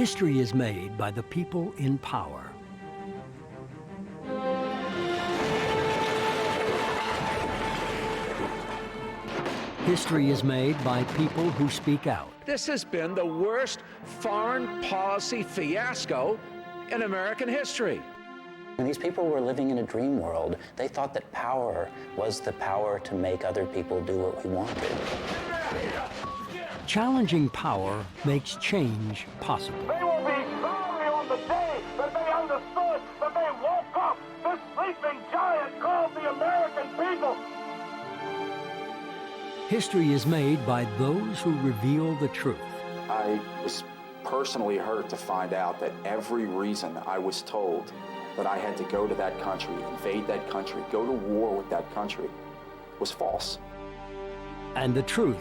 History is made by the people in power. History is made by people who speak out. This has been the worst foreign policy fiasco in American history. And these people were living in a dream world. They thought that power was the power to make other people do what we wanted. Challenging power makes change possible. They will be sorry on the day that they understood that they woke up this sleeping giant called the American people. History is made by those who reveal the truth. I was personally hurt to find out that every reason I was told that I had to go to that country, invade that country, go to war with that country, was false. And the truth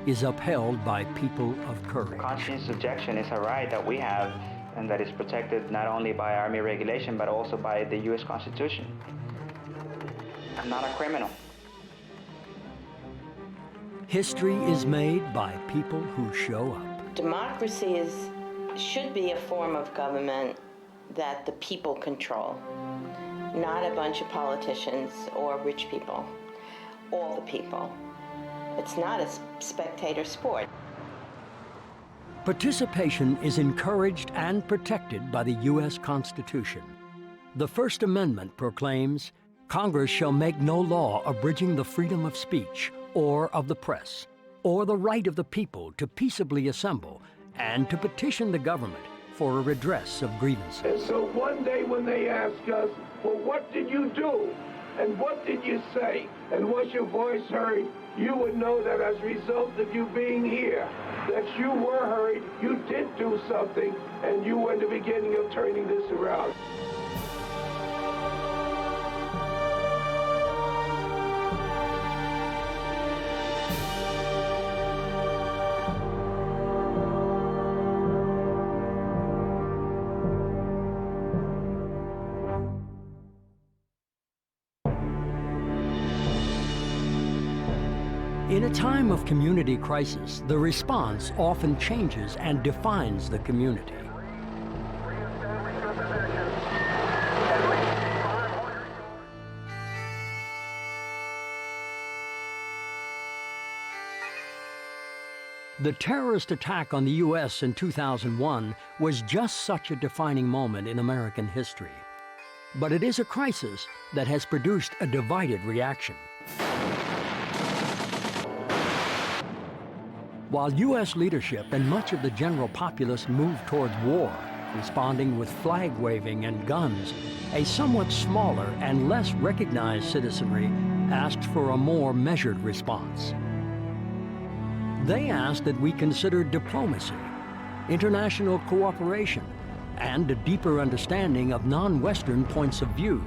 is upheld by people of courage. Conscientious objection is a right that we have and that is protected not only by Army regulation but also by the U.S. Constitution. I'm not a criminal. History is made by people who show up. Democracy should be a form of government that the people control, not a bunch of politicians or rich people, all the people. It's not a spectator sport. Participation is encouraged and protected by the U.S. Constitution. The First Amendment proclaims, Congress shall make no law abridging the freedom of speech or of the press, or the right of the people to peaceably assemble and to petition the government for a redress of grievances. And so one day when they ask us, well, what did you do? And what did you say? And was your voice heard? You would know that as a result of you being here, that you were heard, you did do something, and you were in the beginning of turning this around. In a time of community crisis, the response often changes and defines the community. The terrorist attack on the U.S. in 2001 was just such a defining moment in American history. But it is a crisis that has produced a divided reaction. While U.S. leadership and much of the general populace moved towards war, responding with flag-waving and guns, a somewhat smaller and less recognized citizenry asked for a more measured response. They asked that we consider diplomacy, international cooperation, and a deeper understanding of non-Western points of view.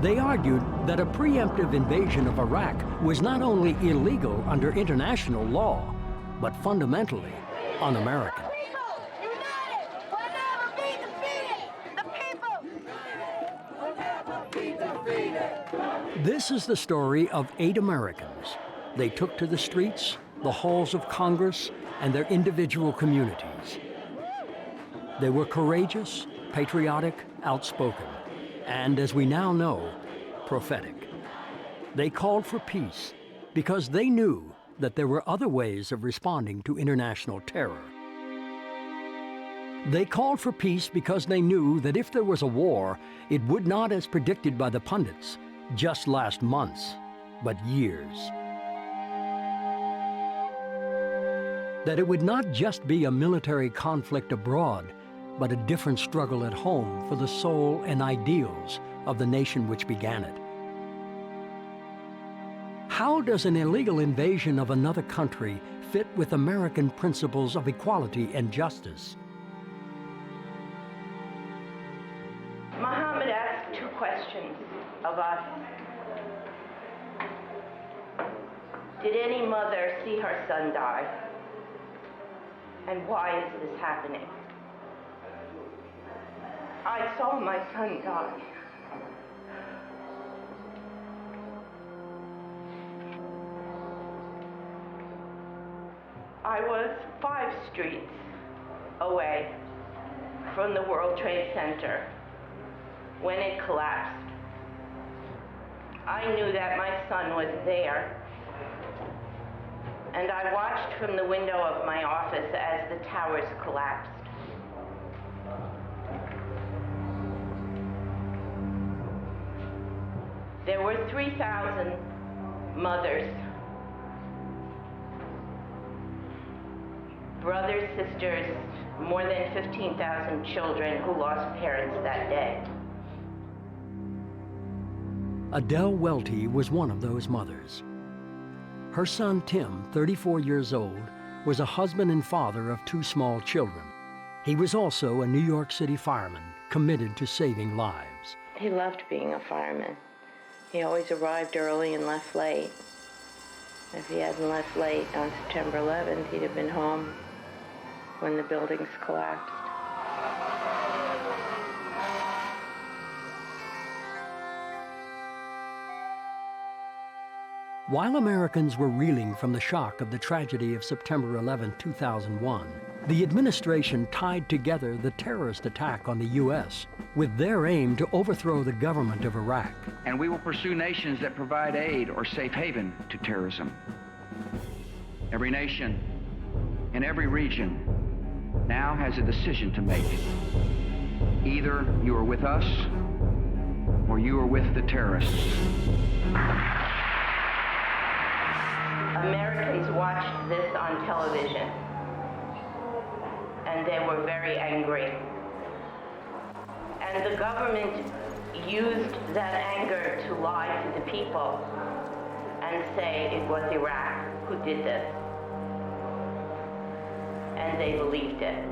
They argued that a preemptive invasion of Iraq was not only illegal under international law, but fundamentally un-American. The people united will never be defeated. The people will never be defeated. This is the story of 8 Americans. They took to the streets, the halls of Congress, and their individual communities. They were courageous, patriotic, outspoken, and as we now know, prophetic. They called for peace because they knew that there were other ways of responding to international terror. They called for peace because they knew that if there was a war, it would not, as predicted by the pundits, just last months, but years. That it would not just be a military conflict abroad, but a different struggle at home for the soul and ideals of the nation which began it. How does an illegal invasion of another country fit with American principles of equality and justice? Muhammad asked 2 questions of us. Did any mother see her son die? And why is this happening? I saw my son die. I was 5 streets away from the World Trade Center when it collapsed. I knew that my son was there, and I watched from the window of my office as the towers collapsed. There were 3,000 mothers, brothers, sisters, more than 15,000 children who lost parents that day. Adele Welty was one of those mothers. Her son Tim, 34 years old, was a husband and father of 2 small children. He was also a New York City fireman, committed to saving lives. He loved being a fireman. He always arrived early and left late. If he hadn't left late on September 11th, he'd have been home when the buildings collapsed. While Americans were reeling from the shock of the tragedy of September 11, 2001, the administration tied together the terrorist attack on the U.S. with their aim to overthrow the government of Iraq. And we will pursue nations that provide aid or safe haven to terrorism. Every nation in every region now has a decision to make. Either you are with us or you are with the terrorists. Americans watched this on television, and they were very angry. And the government used that anger to lie to the people and say it was Iraq who did this. And they believed it.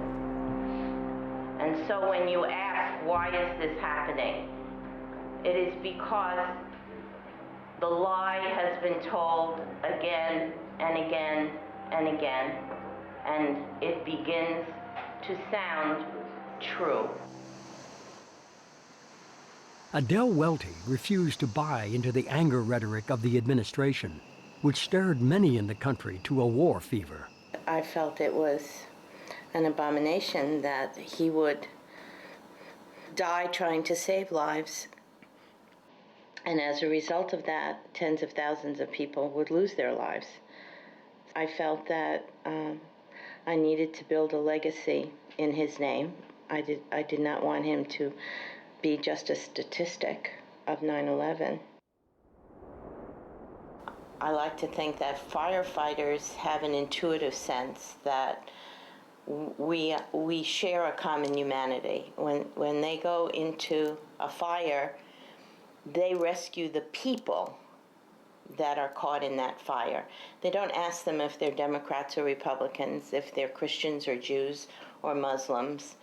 And so when you ask, why is this happening? It is because the lie has been told again and again and again, and it begins to sound true. Adele Welty refused to buy into the anger rhetoric of the administration, which stirred many in the country to a war fever. I felt it was an abomination that he would die trying to save lives. And as a result of that, tens of thousands of people would lose their lives. I felt that I needed to build a legacy in his name. I did not want him to be just a statistic of 9/11. I like to think that firefighters have an intuitive sense that we share a common humanity. When they go into a fire, they rescue the people that are caught in that fire. They don't ask them if they're Democrats or Republicans, if they're Christians or Jews or Muslims.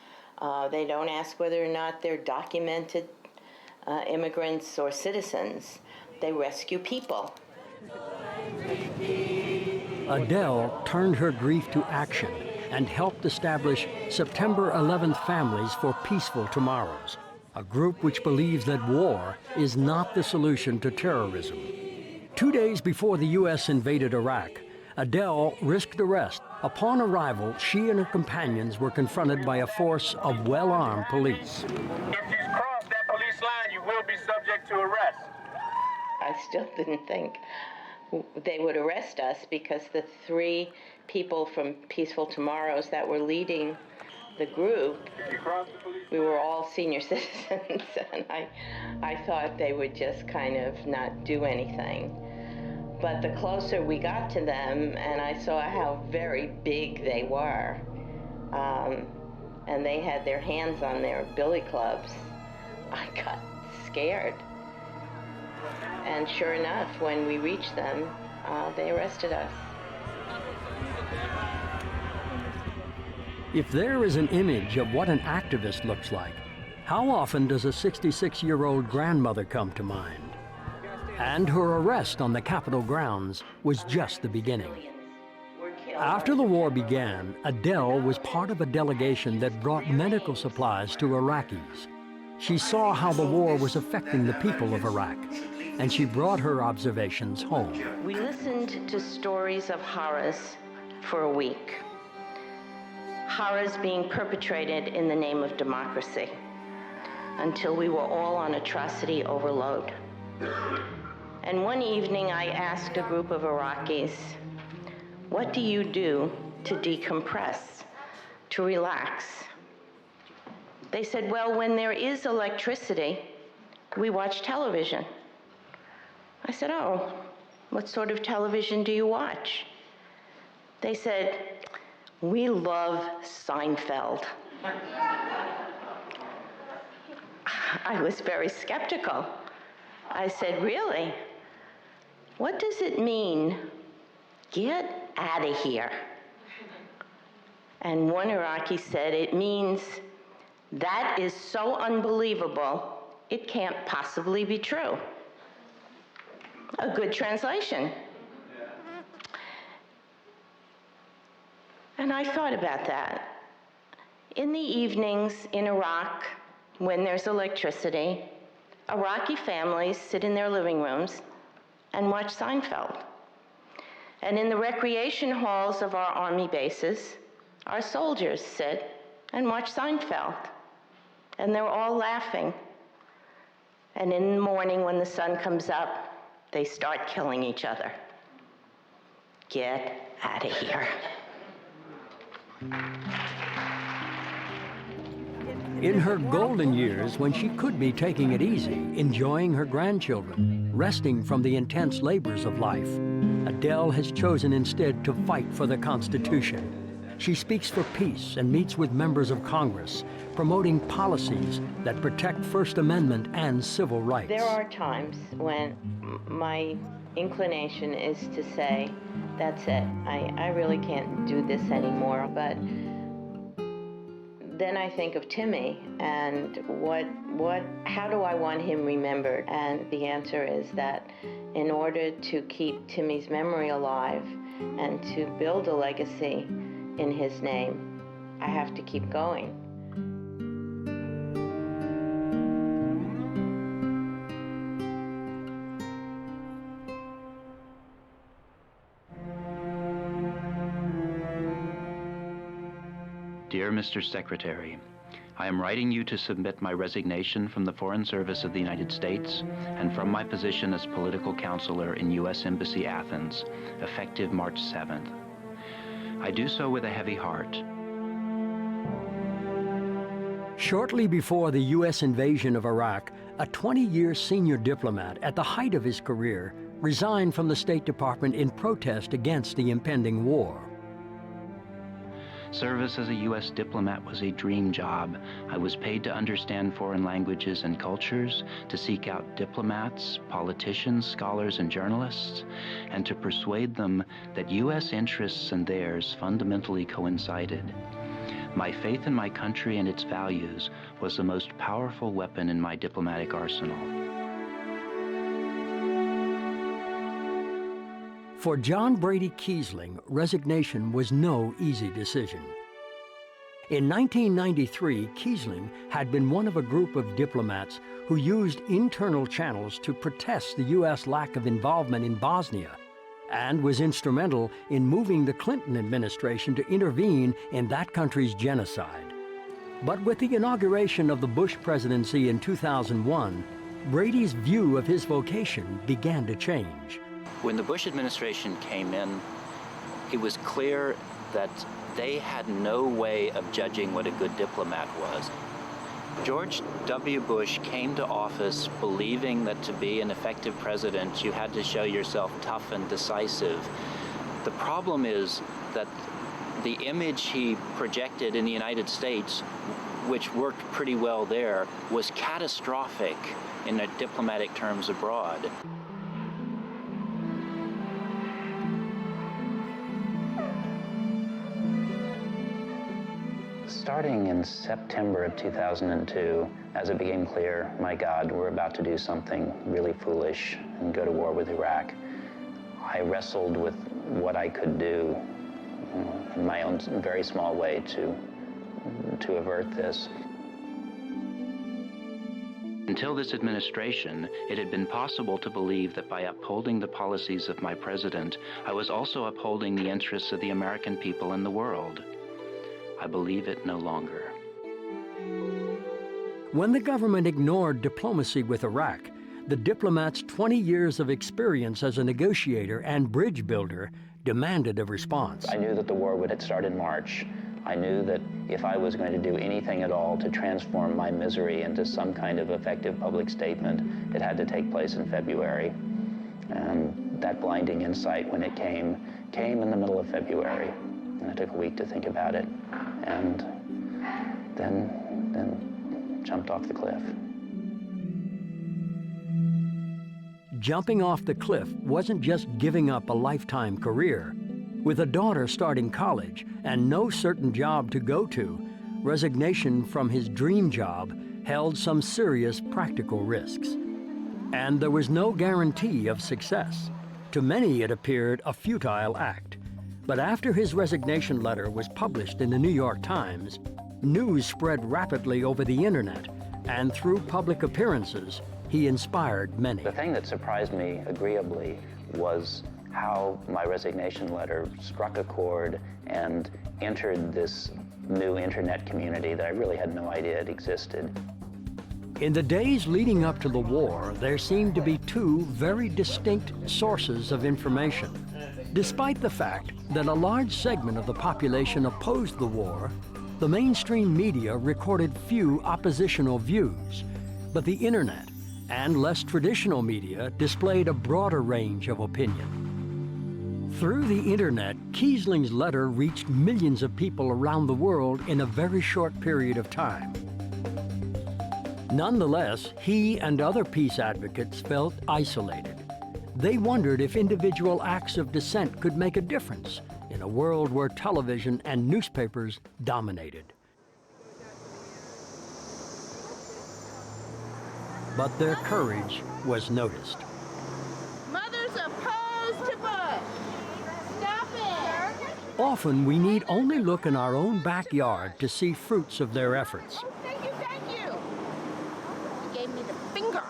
They don't ask whether or not they're documented immigrants or citizens. They rescue people. Adele turned her grief to action and helped establish September 11th Families for Peaceful Tomorrows, a group which believes that war is not the solution to terrorism. 2 days before the U.S. invaded Iraq, Adele risked arrest. Upon arrival, she and her companions were confronted by a force of well-armed police. If you cross that police line, you will be subject to arrest. I still didn't think they would arrest us because the 3 people from Peaceful Tomorrows that were leading the group, we were all senior citizens, and I thought they would just kind of not do anything. But the closer we got to them, and I saw how very big they were, and they had their hands on their billy clubs, I got scared. And sure enough, when we reached them, they arrested us. If there is an image of what an activist looks like, how often does a 66-year-old grandmother come to mind? And her arrest on the Capitol grounds was just the beginning. After the war began, Adele was part of a delegation that brought medical supplies to Iraqis. She saw how the war was affecting the people of Iraq, and she brought her observations home. We listened to stories of horrors for a week. horrors being perpetrated in the name of democracy, until we were all on atrocity overload. And one evening I asked a group of Iraqis, what do you do to decompress, to relax? They said, well, when there is electricity, we watch television. I said, oh, what sort of television do you watch? They said, we love Seinfeld. I was very skeptical. I said, really? What does it mean, get out of here? And one Iraqi said, it means that is so unbelievable, it can't possibly be true. A good translation. And I thought about that. In the evenings in Iraq, when there's electricity, Iraqi families sit in their living rooms and watch Seinfeld. And in the recreation halls of our army bases, our soldiers sit and watch Seinfeld. And they're all laughing. And in the morning when the sun comes up, they start killing each other. Get out of here. In her golden years, when she could be taking it easy, enjoying her grandchildren, resting from the intense labors of life, Adele has chosen instead to fight for the Constitution. She speaks for peace and meets with members of Congress, promoting policies that protect First Amendment and civil rights. There are times when my inclination is to say, that's it, I really can't do this anymore, but then I think of Timmy and how do I want him remembered? And the answer is that in order to keep Timmy's memory alive and to build a legacy in his name, I have to keep going. Dear Mr. Secretary, I am writing you to submit my resignation from the Foreign Service of the United States and from my position as political counselor in U.S. Embassy Athens, effective March 7th. I do so with a heavy heart. Shortly before the U.S. invasion of Iraq, a 20-year senior diplomat at the height of his career resigned from the State Department in protest against the impending war. Service as a U.S. diplomat was a dream job. I was paid to understand foreign languages and cultures, to seek out diplomats, politicians, scholars, and journalists, and to persuade them that U.S. interests and theirs fundamentally coincided. My faith in my country and its values was the most powerful weapon in my diplomatic arsenal. For John Brady Kiesling, resignation was no easy decision. In 1993, Kiesling had been one of a group of diplomats who used internal channels to protest the U.S. lack of involvement in Bosnia, and was instrumental in moving the Clinton administration to intervene in that country's genocide. But with the inauguration of the Bush presidency in 2001, Brady's view of his vocation began to change. When the Bush administration came in, it was clear that they had no way of judging what a good diplomat was. George W. Bush came to office believing that to be an effective president, you had to show yourself tough and decisive. The problem is that the image he projected in the United States, which worked pretty well there, was catastrophic in diplomatic terms abroad. Starting in September of 2002, as it became clear, my God, we're about to do something really foolish and go to war with Iraq, I wrestled with what I could do in my own very small way to avert this. Until this administration, it had been possible to believe that by upholding the policies of my president, I was also upholding the interests of the American people and the world. I believe it no longer. When the government ignored diplomacy with Iraq, the diplomat's 20 years of experience as a negotiator and bridge builder demanded a response. I knew that the war would start in March. I knew that if I was going to do anything at all to transform my misery into some kind of effective public statement, it had to take place in February. And that blinding insight, when it came in the middle of February. And I took a week to think about it, and then jumped off the cliff. Jumping off the cliff wasn't just giving up a lifetime career. With a daughter starting college and no certain job to go to, resignation from his dream job held some serious practical risks. And there was no guarantee of success. To many, it appeared a futile act. But after his resignation letter was published in the New York Times, news spread rapidly over the internet, and through public appearances, he inspired many. The thing that surprised me agreeably was how my resignation letter struck a chord and entered this new internet community that I really had no idea it existed. In the days leading up to the war, there seemed to be two very distinct sources of information. Despite the fact that a large segment of the population opposed the war, the mainstream media recorded few oppositional views, but the internet and less traditional media displayed a broader range of opinion. Through the internet, Kiesling's letter reached millions of people around the world in a very short period of time. Nonetheless, he and other peace advocates felt isolated. They wondered if individual acts of dissent could make a difference in a world where television and newspapers dominated. But their courage was noticed. Mothers opposed to Bush. Stop it. Often we need only look in our own backyard to see fruits of their efforts. Thank you, thank you. He gave me the finger.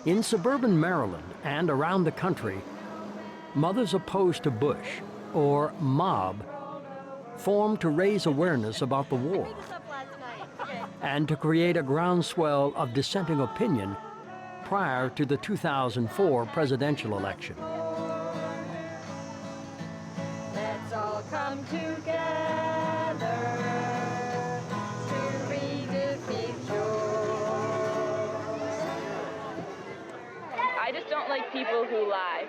In suburban Maryland and around the country, mothers opposed to Bush, or MOB, formed to raise awareness about the war and to create a groundswell of dissenting opinion prior to the 2004 presidential election. Let's all come together to redefeat I just don't like people who lie.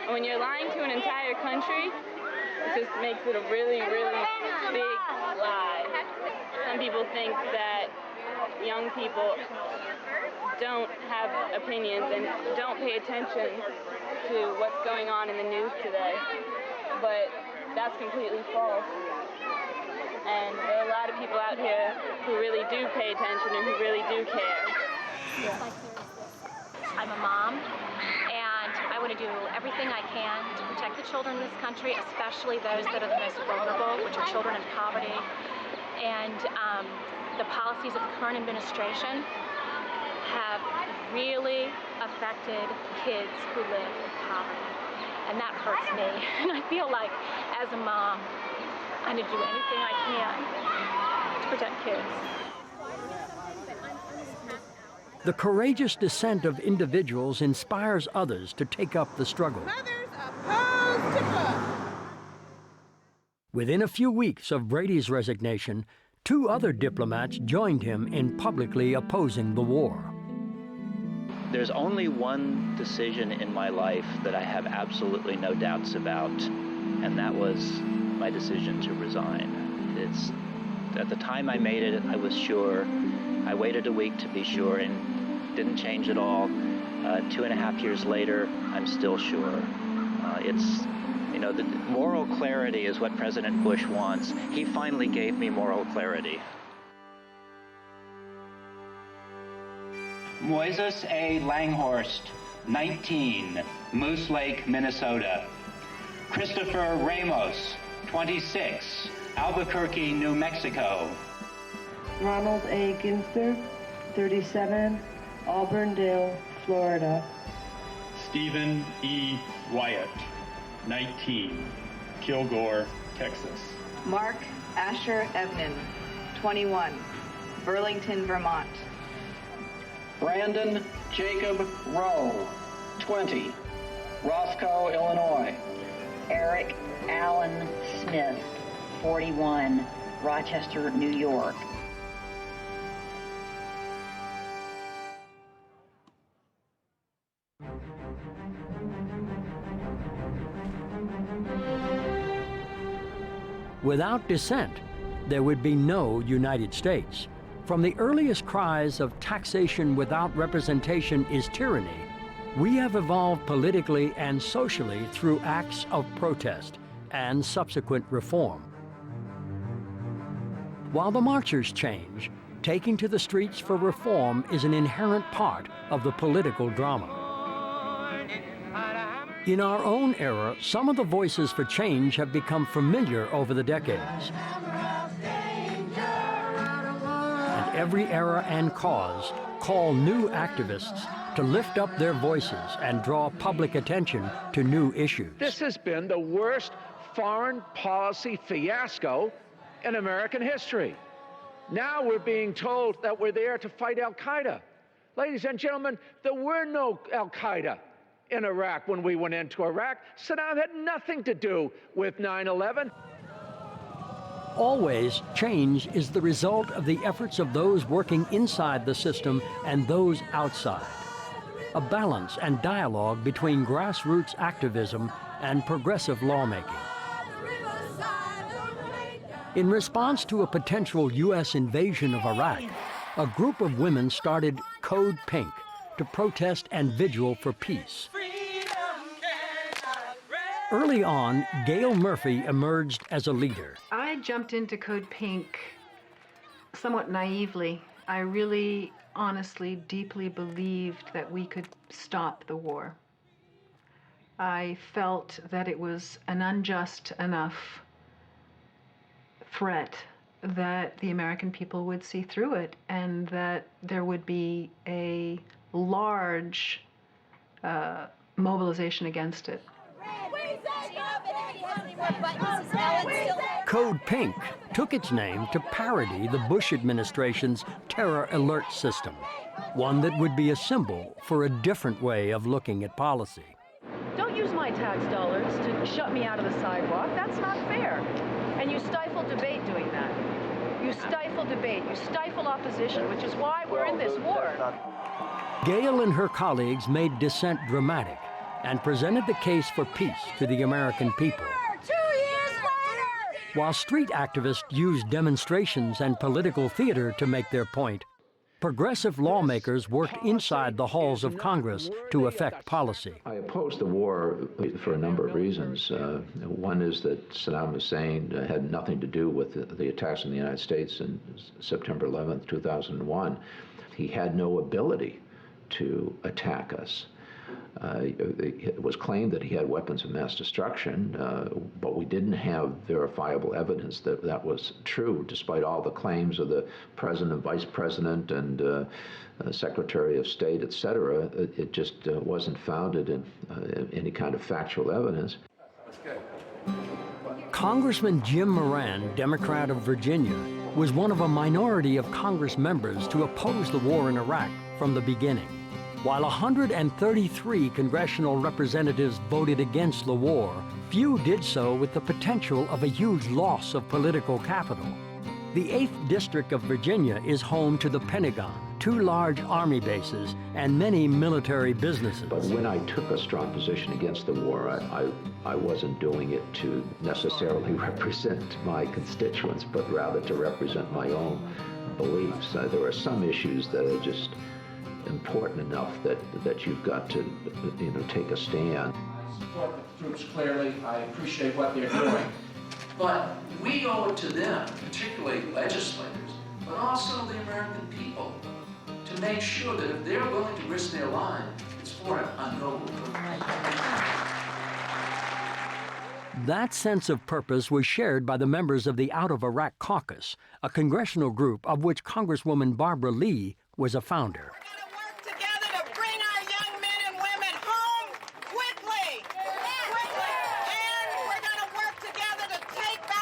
And when you're lying to an entire country, it just makes it a really, really big lie. Some people think that young people don't have opinions and don't pay attention to what's going on in the news today. But that's completely false. And there are a lot of people out here who really do pay attention and who really do care. Yeah. I'm a mom, and I want to do everything I can to protect the children in this country, especially those that are the most vulnerable, which are children in poverty. And the policies of the current administration have really affected kids who live in poverty. And that hurts me. And I feel like, as a mom, I need to do anything I can to protect kids. The courageous dissent of individuals inspires others to take up the struggle. Mothers opposed to Bush. Within a few weeks of Brady's resignation, two other diplomats joined him in publicly opposing the war. There's only one decision in my life that I have absolutely no doubts about, and that was my decision to resign. At the time I made it, I was sure. I waited a week to be sure and didn't change at all. 2.5 years later, I'm still sure. The moral clarity is what President Bush wants. He finally gave me moral clarity. Moises A. Langhorst, 19, Moose Lake, Minnesota. Christopher Ramos, 26, Albuquerque, New Mexico. Ronald A. Ginster, 37, Auburndale, Florida. Stephen E. Wyatt, 19, Kilgore, Texas. Mark Asher Evnan, 21, Burlington, Vermont. Brandon Jacob Rowe, 20, Roscoe, Illinois. Eric Allen Smith, 41, Rochester, New York. Without dissent, there would be no United States. From the earliest cries of taxation without representation is tyranny, we have evolved politically and socially through acts of protest and subsequent reform. While the marchers change, taking to the streets for reform is an inherent part of the political drama. In our own era, some of the voices for change have become familiar over the decades. And every era and cause call new activists to lift up their voices and draw public attention to new issues. This has been the worst foreign policy fiasco in American history. Now we're being told that we're there to fight al-Qaeda. Ladies and gentlemen, there were no al-Qaeda in Iraq when we went into Iraq. Saddam had nothing to do with 9/11. Always, change is the result of the efforts of those working inside the system and those outside. A balance and dialogue between grassroots activism and progressive lawmaking. In response to a potential U.S. invasion of Iraq, a group of women started Code Pink to protest and vigil for peace. Early on, Gail Murphy emerged as a leader. I jumped into Code Pink somewhat naively. I really, honestly, deeply believed that we could stop the war. I felt that it was an unjust enough threat that the American people would see through it and that there would be a large mobilization against it. Code Pink took its name to parody the Bush administration's terror alert system, one that would be a symbol for a different way of looking at policy. Don't use my tax dollars to shut me out of the sidewalk. That's not fair. And you stifle debate doing that. You stifle debate, you stifle opposition, which is why we're in this war. Gail and her colleagues made dissent dramatic and presented the case for peace to the American people. 2 years later! While street activists used demonstrations and political theater to make their point, progressive lawmakers worked inside the halls of Congress to affect policy. I oppose the war for a number of reasons. One is that Saddam Hussein had nothing to do with the attacks in the United States in September 11th, 2001. He had no ability to attack us. It was claimed that he had weapons of mass destruction, but we didn't have verifiable evidence that that was true, despite all the claims of the president, vice president, and secretary of state, etc. It just wasn't founded in any kind of factual evidence. Congressman Jim Moran, Democrat of Virginia, was one of a minority of Congress members to oppose the war in Iraq from the beginning. While 133 congressional representatives voted against the war, few did so with the potential of a huge loss of political capital. The 8th District of Virginia is home to the Pentagon, 2 large army bases, and many military businesses. But when I took a strong position against the war, I wasn't doing it to necessarily represent my constituents, but rather to represent my own beliefs. There are some issues that are just important enough that you've got to, take a stand. I support the troops clearly. I appreciate what they're doing. But we owe it to them, particularly legislators, but also the American people, to make sure that if they're willing to risk their lives, it's for an unknown purpose. That sense of purpose was shared by the members of the Out of Iraq Caucus, a congressional group of which Congresswoman Barbara Lee was a founder. Quickly! And we're going to work together to take back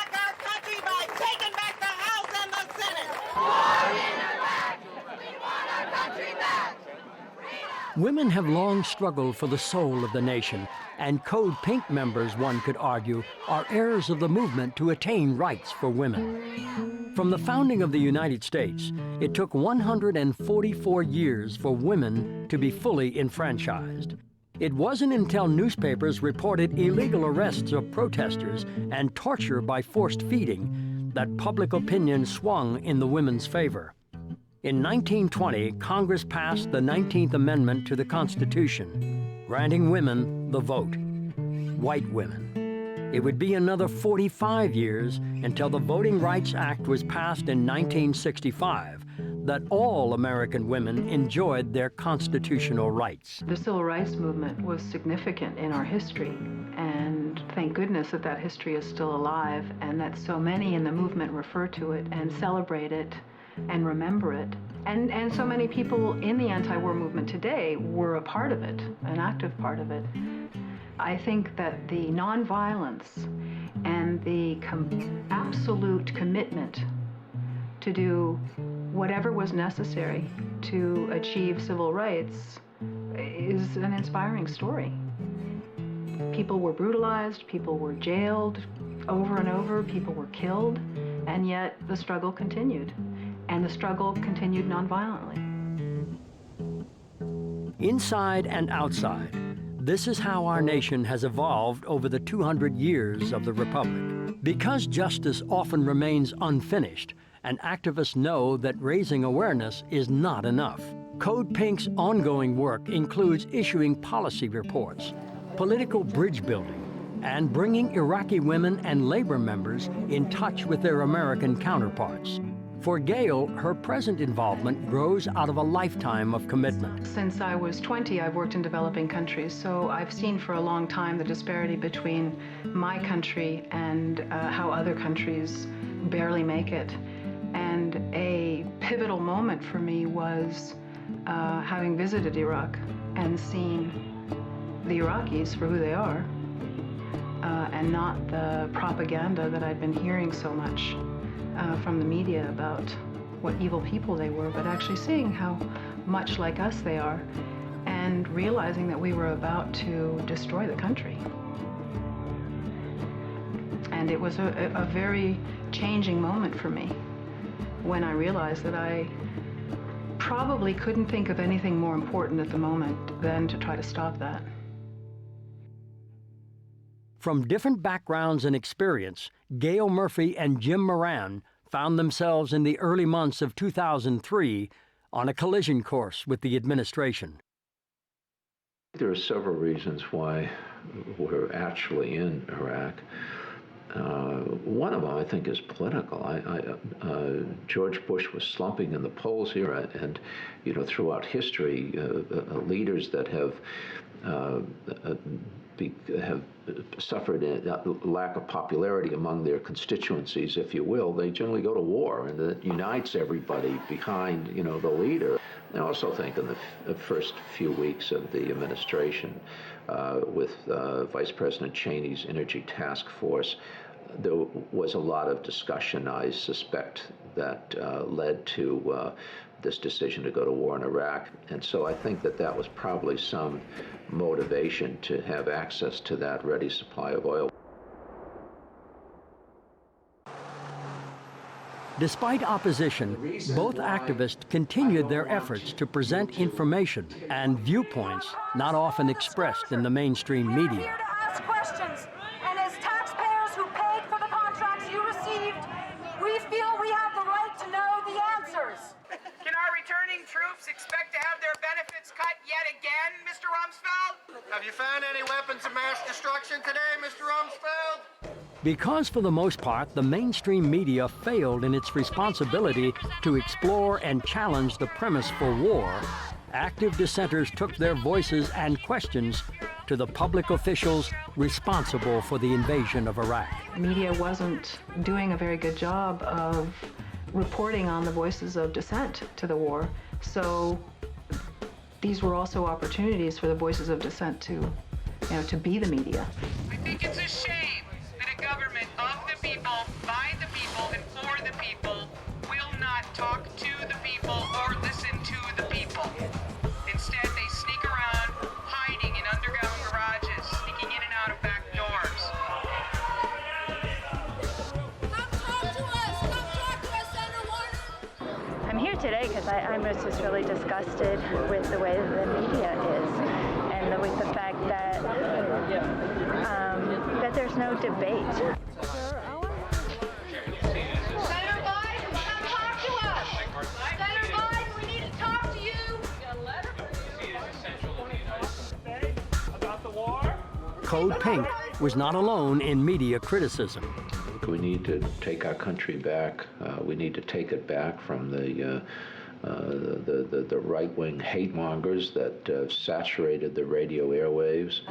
Women have long struggled for the soul of the nation, and Code Pink members, one could argue, are heirs of the movement to attain rights for women. From the founding of the United States, it took 144 years for women to be fully enfranchised. It wasn't until newspapers reported illegal arrests of protesters and torture by forced feeding that public opinion swung in the women's favor. In 1920, Congress passed the 19th Amendment to the Constitution, granting women the vote, white women. It would be another 45 years until the Voting Rights Act was passed in 1965 that all American women enjoyed their constitutional rights. The Civil Rights Movement was significant in our history, and thank goodness that that history is still alive and that so many in the movement refer to it and celebrate it and remember it. And so many people in the anti-war movement today were a part of it, an active part of it. I think that the nonviolence and the absolute commitment to do whatever was necessary to achieve civil rights is an inspiring story. People were brutalized, people were jailed over and over, people were killed, and yet the struggle continued. And the struggle continued nonviolently. Inside and outside, this is how our nation has evolved over the 200 years of the Republic. Because justice often remains unfinished, and activists know that raising awareness is not enough. Code Pink's ongoing work includes issuing policy reports, political bridge building, and bringing Iraqi women and labor members in touch with their American counterparts. For Gail, her present involvement grows out of a lifetime of commitment. Since I was 20, I've worked in developing countries, so I've seen for a long time the disparity between my country and how other countries barely make it. And a pivotal moment for me was having visited Iraq and seen the Iraqis for who they are, and not the propaganda that I'd been hearing so much from the media about what evil people they were, but actually seeing how much like us they are and realizing that we were about to destroy the country. And it was a very changing moment for me when I realized that I probably couldn't think of anything more important at the moment than to try to stop that. From different backgrounds and experience, Gail Murphy and Jim Moran found themselves in the early months of 2003 on a collision course with the administration. There are several reasons why we're actually in Iraq. One of them, I think, is political. George Bush was slumping in the polls here, and throughout history, leaders that have suffered a lack of popularity among their constituencies, if you will, they generally go to war, and that unites everybody behind, the leader. I also think in the first few weeks of the administration, with Vice President Cheney's Energy Task Force, there was a lot of discussion, I suspect, that led to this decision to go to war in Iraq. And so I think that was probably some motivation to have access to that ready supply of oil. Despite opposition, both activists continued their efforts to present information and viewpoints not often expressed in the mainstream media. Ask questions, and as taxpayers who paid for the contracts you received, we feel we have the right to know the answers. Can our returning troops expect to have their benefits cut yet again, Mr. Rumsfeld? Have you found any weapons of mass destruction today, Mr. Rumsfeld? Because for the most part, the mainstream media failed in its responsibility to explore and challenge the premise for war, active dissenters took their voices and questions to the public officials responsible for the invasion of Iraq. Media wasn't doing a very good job of reporting on the voices of dissent to the war, so these were also opportunities for the voices of dissent to be the media. I think it's a shame that a government of the people, by the people, and for the people will not talk to the people or listen to the people. Instead, they sneak around just really disgusted with the way the media is, and with the fact that that there's no debate. Senator Biden, come talk to us. Senator Biden, we need to talk to you. About the war? Code Pink was not alone in media criticism. We need to take our country back. We need to take it back from the right-wing hate mongers that saturated the radio airwaves.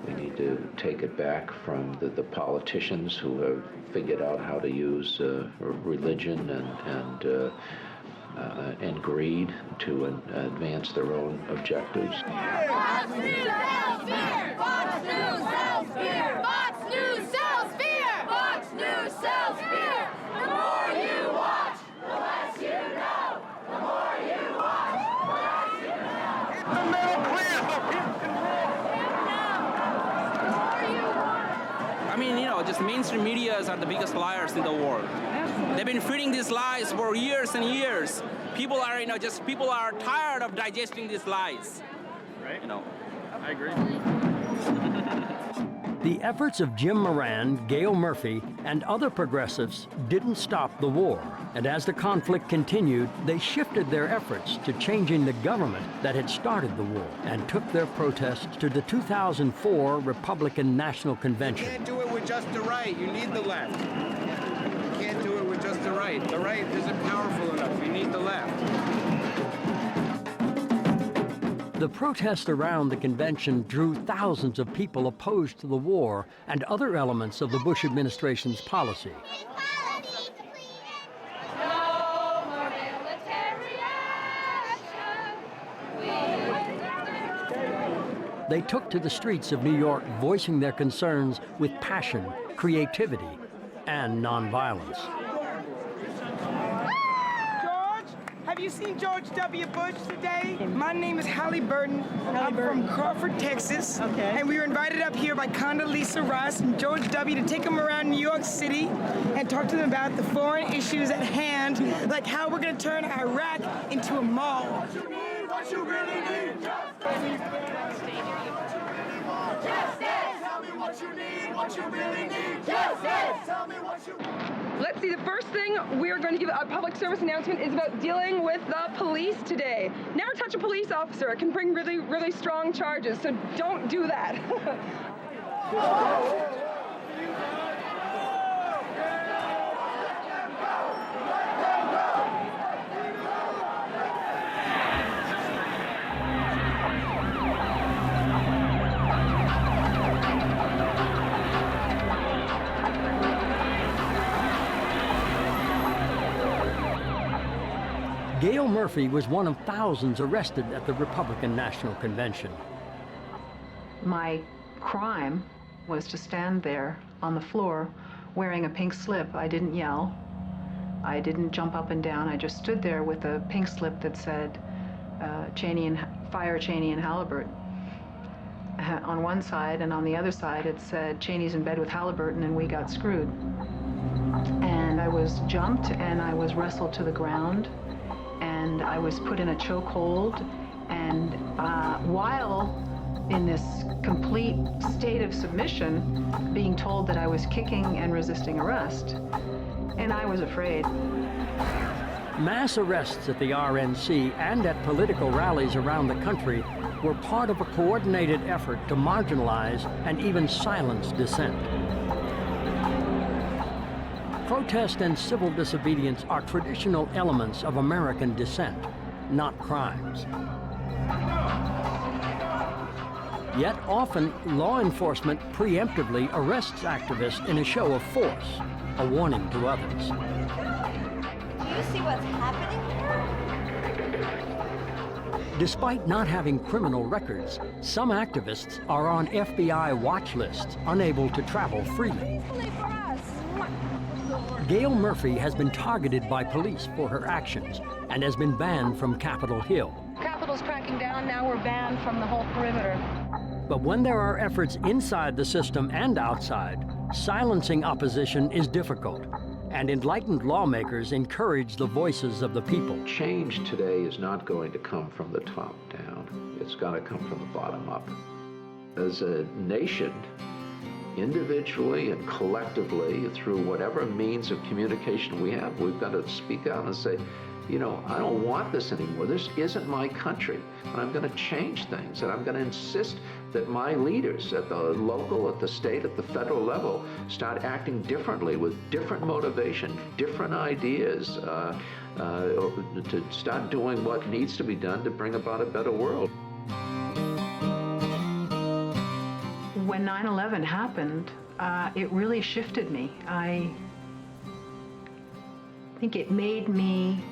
We need to take it back from the politicians who have figured out how to use religion and greed to advance their own objectives. Fox News sells fear! Fox News sells fear! Fox News sells fear! Fox News sells fear! The more you watch, the less you know. The more you watch, the less you know. The middle clear so people can I mean, just mainstream medias are the biggest liars in the world. They've been feeding these lies for years and years. People are, people are tired of digesting these lies. Right. I agree. The efforts of Jim Moran, Gail Murphy, and other progressives didn't stop the war. And as the conflict continued, they shifted their efforts to changing the government that had started the war and took their protests to the 2004 Republican National Convention. You can't do it with just the right. You need the left. You can't do it with just the right. The right isn't powerful enough. You need the left. The protests around the convention drew thousands of people opposed to the war and other elements of the Bush administration's policy. They took to the streets of New York, voicing their concerns with passion, creativity, and nonviolence. Have you seen George W. Bush today? My name is Halle Burton. I'm from Crawford, Texas. Okay. And we were invited up here by Condoleezza Rice and George W. to take them around New York City and talk to them about the foreign issues at hand, like how we're going to turn Iraq into a mall. What you need, what you really need. Justice! Tell me what you need, what you really need. Justice! Tell me what you need. Let's see, the first thing we're going to give a public service announcement is about dealing with the police today. Never touch a police officer. It can bring really, really strong charges, so don't do that. Gail Murphy was one of thousands arrested at the Republican National Convention. My crime was to stand there on the floor wearing a pink slip. I didn't yell. I didn't jump up and down. I just stood there with a pink slip that said fire Cheney and Halliburton on one side, and on the other side it said Cheney's in bed with Halliburton and we got screwed. And I was jumped and I was wrestled to the ground. And I was put in a chokehold, and while in this complete state of submission, being told that I was kicking and resisting arrest, and I was afraid. Mass arrests at the RNC and at political rallies around the country were part of a coordinated effort to marginalize and even silence dissent. Protest and civil disobedience are traditional elements of American dissent, not crimes. Yet often, law enforcement preemptively arrests activists in a show of force, a warning to others. Do you see what's happening here? Despite not having criminal records, some activists are on FBI watch lists, unable to travel freely. Gail Murphy has been targeted by police for her actions and has been banned from Capitol Hill. Capitol's cracking down, now we're banned from the whole perimeter. But when there are efforts inside the system and outside, silencing opposition is difficult. and enlightened lawmakers encourage the voices of the people. Change today is not going to come from the top down. It's got to come from the bottom up. As a nation, individually and collectively, through whatever means of communication we have, we've got to speak out and say, you know, I don't want this anymore. This isn't my country. And I'm going to change things. And I'm going to insist that my leaders at the local, at the state, at the federal level start acting differently with different motivation, different ideas, to start doing what needs to be done to bring about a better world. When 9/11 happened, it really shifted me. I think it made me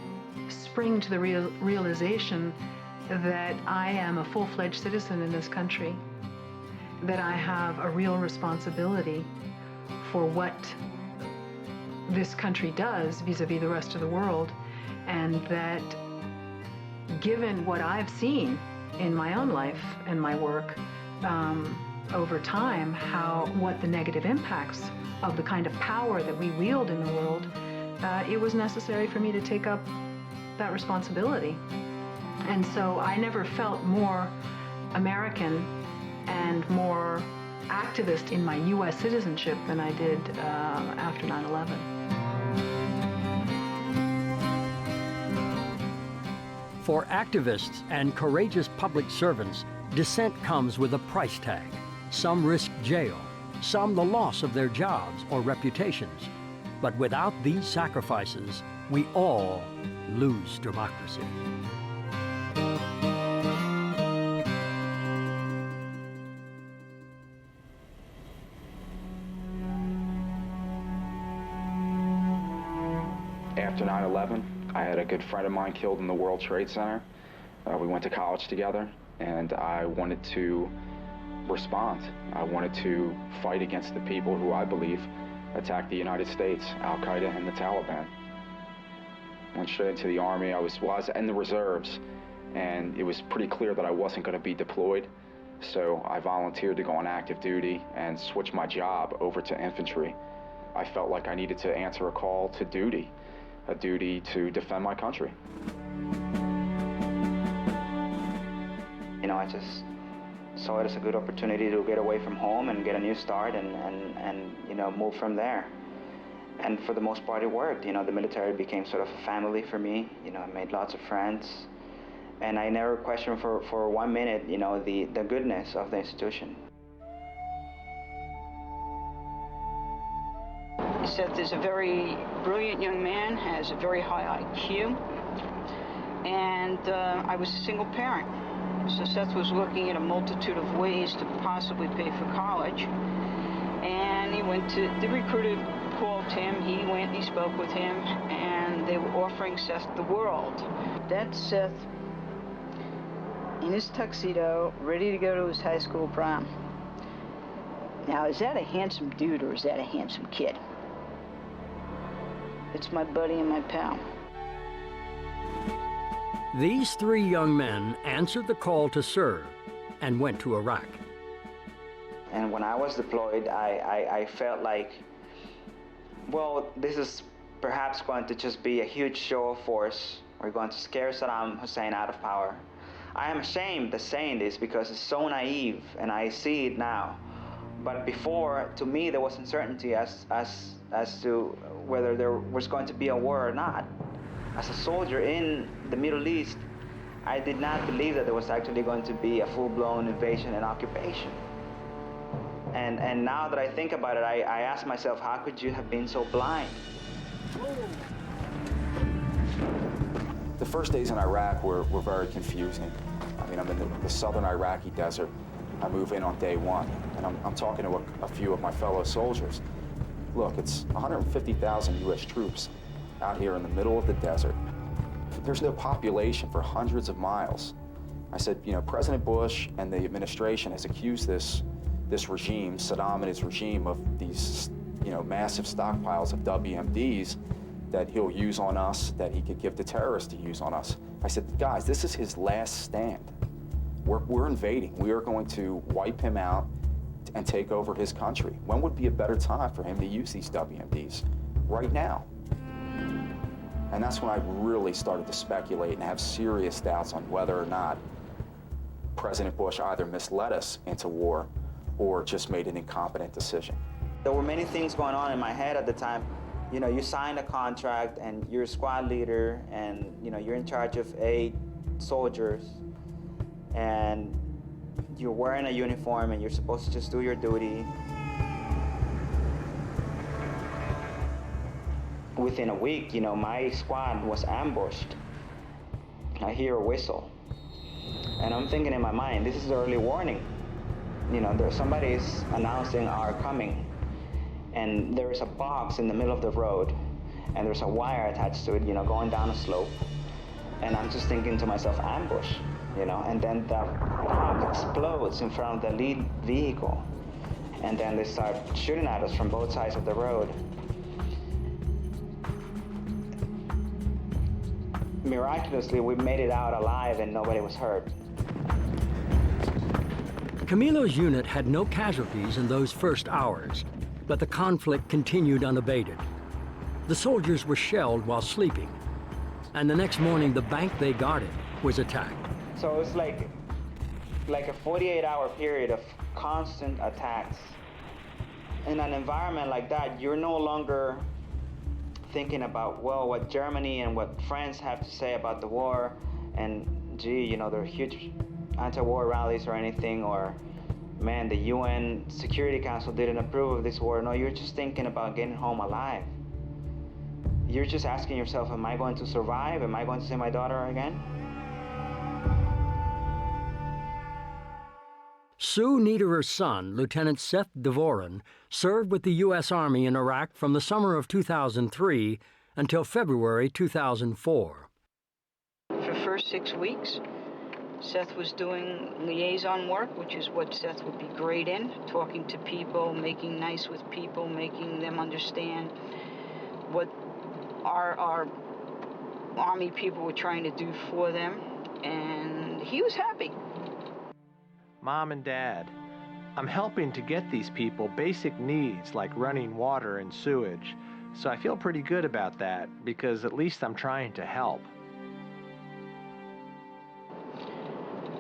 spring to the realization that I am a full-fledged citizen in this country, that I have a real responsibility for what this country does vis-a-vis the rest of the world, and that given what I've seen in my own life and my work over time, what the negative impacts of the kind of power that we wield in the world, it was necessary for me to take up that responsibility. And so I never felt more American and more activist in my U.S. citizenship than I did after 9/11. For activists and courageous public servants, dissent comes with a price tag. Some risk jail, some the loss of their jobs or reputations. But without these sacrifices, we all lose democracy. After 9/11, I had a good friend of mine killed in the World Trade Center. We went to college together, and I wanted to respond. I wanted to fight against the people who I believe attacked the United States, Al-Qaeda and the Taliban. Went straight into the Army. I was in the reserves, and it was pretty clear that I wasn't going to be deployed. So I volunteered to go on active duty and switch my job over to infantry. I felt like I needed to answer a call to duty, a duty to defend my country. You know, I just saw it as a good opportunity to get away from home and get a new start and you know, move from there. And for the most part, it worked. You know, the military became sort of a family for me. You know, I made lots of friends. And I never questioned for 1 minute, you know, the goodness of the institution. Seth is a very brilliant young man, has a very high IQ, and I was a single parent. So Seth was looking at a multitude of ways to possibly pay for college, and he went to, the recruiter called him, he went, he spoke with him, and they were offering Seth the world. That's Seth in his tuxedo, ready to go to his high school prom. Now, is that a handsome dude or is that a handsome kid? It's my buddy and my pal. These three young men answered the call to serve and went to Iraq. And when I was deployed, I felt like, well, this is perhaps going to just be a huge show of force. We're going to scare Saddam Hussein out of power. I am ashamed of saying this because it's so naive, and I see it now. But before, to me, there was uncertainty as to whether there was going to be a war or not. As a soldier in the Middle East, I did not believe that there was actually going to be a full-blown invasion and occupation. And now that I think about it, I ask myself, how could you have been so blind? The first days in Iraq were very confusing. I mean, I'm in the southern Iraqi desert. I move in on day one, and I'm talking to a few of my fellow soldiers. Look, it's 150,000 U.S. troops out here in the middle of the desert. There's no population for hundreds of miles. I said, you know, President Bush and the administration has accused this regime, Saddam and his regime, of these, you know, massive stockpiles of WMDs that he'll use on us, that he could give to terrorists to use on us. I said, guys, this is his last stand. We're invading. We are going to wipe him out and take over his country. When would be a better time for him to use these WMDs? right now. And that's when I really started to speculate and have serious doubts on whether or not President Bush either misled us into war or just made an incompetent decision. There were many things going on in my head at the time. You know, you signed a contract and you're a squad leader and, you know, you're in charge of 8 soldiers and you're wearing a uniform and you're supposed to just do your duty. Within a week, you know, my squad was ambushed. I hear a whistle. And I'm thinking in my mind, this is the early warning. You know, somebody's announcing our coming. And there's a box in the middle of the road. And there's a wire attached to it, you know, going down a slope. And I'm just thinking to myself, ambush, you know. And then the box explodes in front of the lead vehicle. And then they start shooting at us from both sides of the road. Miraculously, we made it out alive and nobody was hurt. Camilo's unit had no casualties in those first hours, but the conflict continued unabated. The soldiers were shelled while sleeping, and the next morning the bank they guarded was attacked. So it's like a 48-hour period of constant attacks. In an environment like that, you're no longer thinking about, well, what Germany and what France have to say about the war, and gee, you know, there are huge anti-war rallies or anything, or man, the UN Security Council didn't approve of this war. No, you're just thinking about getting home alive. You're just asking yourself, am I going to survive? Am I going to see my daughter again? Sue Niederer's son, Lieutenant Seth Devoren, served with the U.S. Army in Iraq from the summer of 2003 until February 2004. For the first 6 weeks, Seth was doing liaison work, which is what Seth would be great in, talking to people, making nice with people, making them understand what our Army people were trying to do for them, and he was happy. Mom and Dad, I'm helping to get these people basic needs like running water and sewage, so I feel pretty good about that because at least I'm trying to help.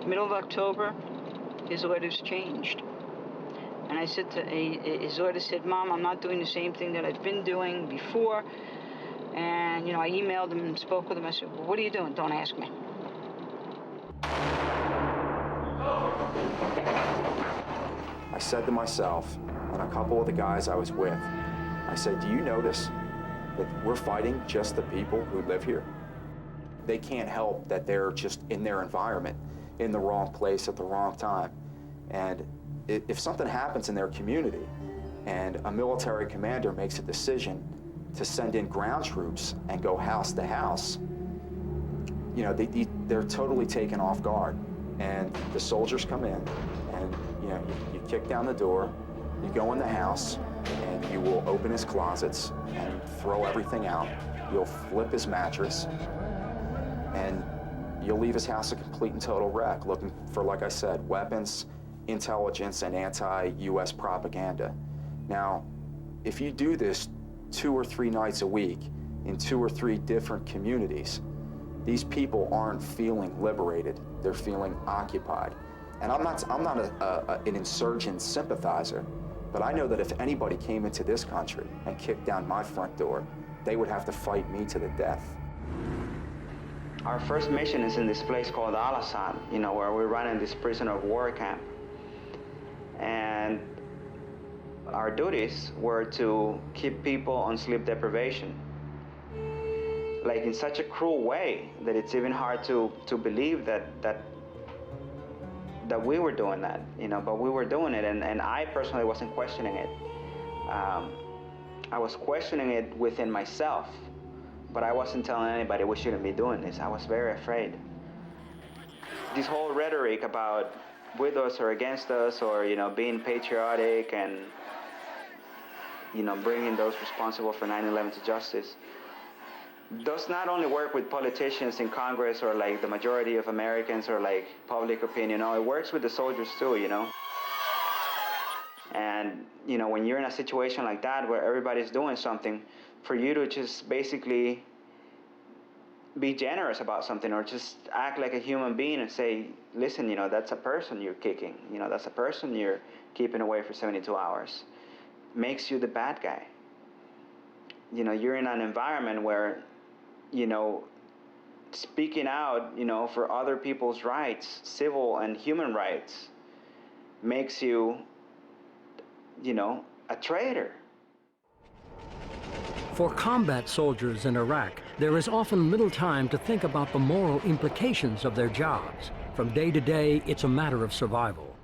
Middle of October, his orders changed. And I said to his orders said, Mom, I'm not doing the same thing that I've been doing before. And, you know, I emailed him and spoke with him. I said, well, what are you doing? Don't ask me. I said to myself, and a couple of the guys I was with, I said, do you notice that we're fighting just the people who live here? They can't help that they're just in their environment, in the wrong place at the wrong time. And if something happens in their community and a military commander makes a decision to send in ground troops and go house to house, you know, they're totally taken off guard. And the soldiers come in and, you know, you kick down the door, you go in the house, and you will open his closets and throw everything out. You'll flip his mattress, and you'll leave his house a complete and total wreck, looking for, like I said, weapons, intelligence, and anti-US propaganda. Now, if you do this 2 or 3 nights a week in 2 or 3 different communities, these people aren't feeling liberated, they're feeling occupied. And I'm not an insurgent sympathizer, but I know that if anybody came into this country and kicked down my front door, they would have to fight me to the death. Our first mission is in this place called Al-Assad, you know, where we're running this prisoner of war camp. And our duties were to keep people on sleep deprivation. Like in such a cruel way that it's even hard to believe that we were doing that, you know, but we were doing it, and I personally wasn't questioning it. I was questioning it within myself, but I wasn't telling anybody we shouldn't be doing this. I was very afraid. This whole rhetoric about with us or against us, or, you know, being patriotic and, you know, bringing those responsible for 9/11 to justice, does not only work with politicians in Congress or like the majority of Americans or like public opinion. No, it works with the soldiers too, you know. And, you know, when you're in a situation like that where everybody's doing something, for you to just basically be generous about something, or just act like a human being and say, listen, you know, that's a person you're kicking, you know, that's a person you're keeping away for 72 hours, makes you the bad guy. You know, you're in an environment where, you know, speaking out, you know, for other people's rights, civil and human rights, makes you, you know, a traitor. For combat soldiers in Iraq, there is often little time to think about the moral implications of their jobs. From day to day, it's a matter of survival.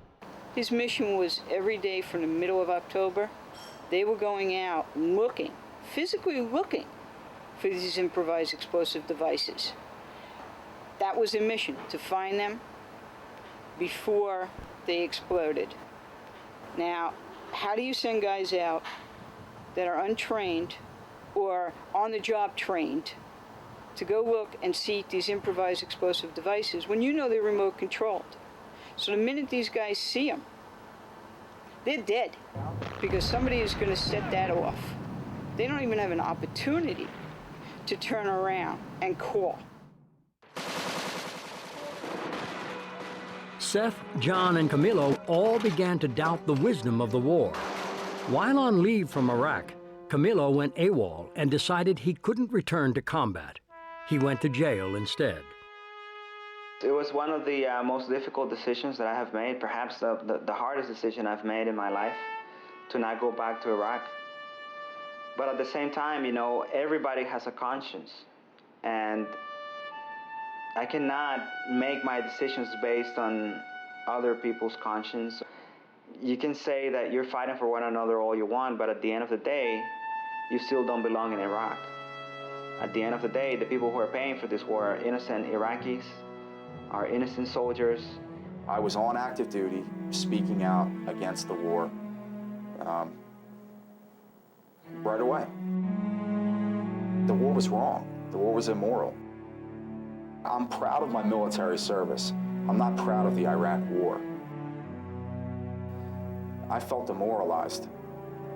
His mission was every day from the middle of October, they were going out looking, physically looking for these improvised explosive devices. That was their mission, to find them before they exploded. Now, how do you send guys out that are untrained or on-the-job trained to go look and seek these improvised explosive devices when you know they're remote controlled? So the minute these guys see them, they're dead, because somebody is going to set that off. They don't even have an opportunity to turn around and call. Seth, John, and Camilo all began to doubt the wisdom of the war. While on leave from Iraq, Camilo went AWOL and decided he couldn't return to combat. He went to jail instead. It was one of the most difficult decisions that I have made, perhaps the hardest decision I've made in my life, to not go back to Iraq. But at the same time, you know, everybody has a conscience, and I cannot make my decisions based on other people's conscience. You can say that you're fighting for one another all you want, but at the end of the day, you still don't belong in Iraq. At the end of the day, the people who are paying for this war are innocent Iraqis, are innocent soldiers. I was on active duty, speaking out against the war right away. The war was wrong. The war was immoral. I'm proud of my military service. I'm not proud of the Iraq war. I felt demoralized.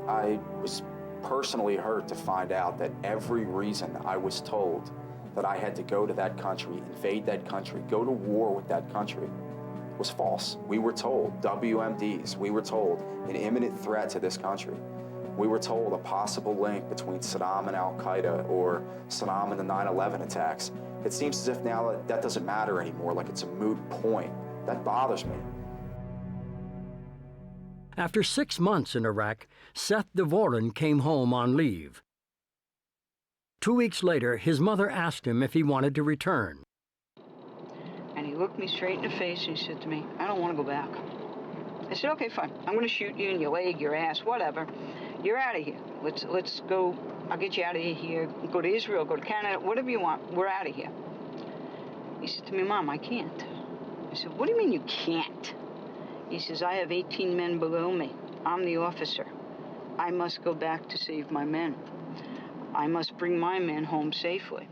I was personally hurt to find out that every reason I was told that I had to go to that country, invade that country, go to war with that country, was false. We were told, WMDs, we were told an imminent threat to this country. We were told a possible link between Saddam and Al-Qaeda, or Saddam and the 9/11 attacks. It seems as if now that doesn't matter anymore, like it's a moot point. That bothers me. After 6 months in Iraq, Seth Dvorin came home on leave. 2 weeks later, his mother asked him if he wanted to return. And he looked me straight in the face and he said to me, I don't want to go back. I said, okay, fine. I'm going to shoot you in your leg, your ass, whatever. You're out of here. Let's go. I'll get you out of here. Go to Israel, go to Canada, whatever you want. We're out of here. He said to me, Mom, I can't. I said, what do you mean you can't? He says, I have 18 men below me. I'm the officer. I must go back to save my men. I must bring my men home safely.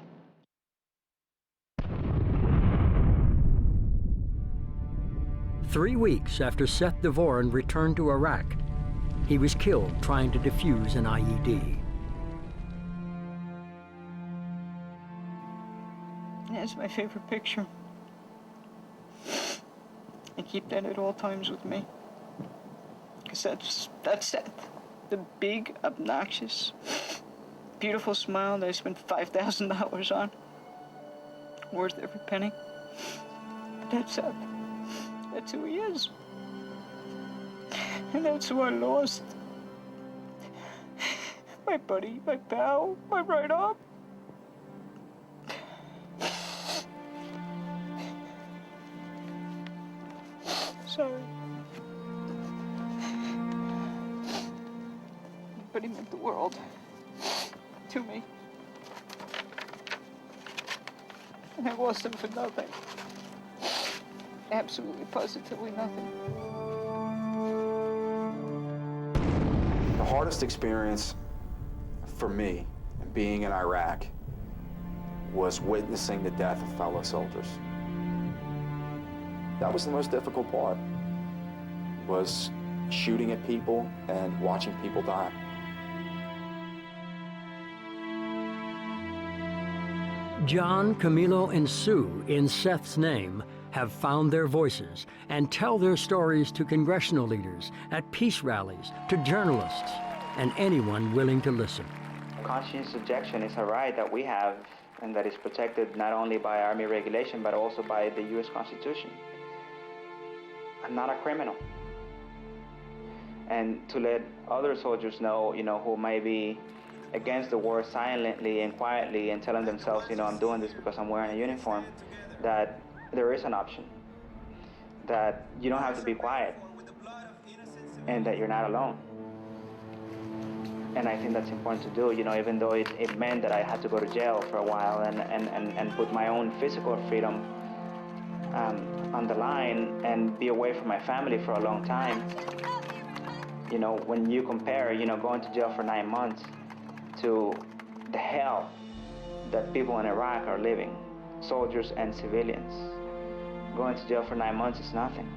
Three weeks after Seth Dvorin returned to Iraq, he was killed trying to defuse an IED. That's my favorite picture. I keep that at all times with me. Because that's Seth. The big, obnoxious, beautiful smile that I spent $5,000 on. Worth every penny. But that's Seth. That's who he is. And that's who I lost. My buddy, my pal, my right arm. Sorry. But he meant the world to me. And I lost him for nothing. Absolutely, positively nothing. The hardest experience for me being in Iraq was witnessing the death of fellow soldiers. That was the most difficult part, was shooting at people and watching people die. John, Camilo, and Sue, in Seth's name, have found their voices and tell their stories to congressional leaders, at peace rallies, to journalists, and anyone willing to listen. Conscientious objection is a right that we have and that is protected not only by Army regulation but also by the U.S. Constitution. I'm not a criminal. And to let other soldiers know, who may be against the war silently and quietly and telling themselves, I'm doing this because I'm wearing a uniform, that there is an option, that you don't have to be quiet, and that you're not alone. And I think that's important to do, even though it meant that I had to go to jail for a while and put my own physical freedom on the line and be away from my family for a long time. When you compare, going to jail for 9 months to the hell that people in Iraq are living, soldiers and civilians, going to jail for 9 months is nothing.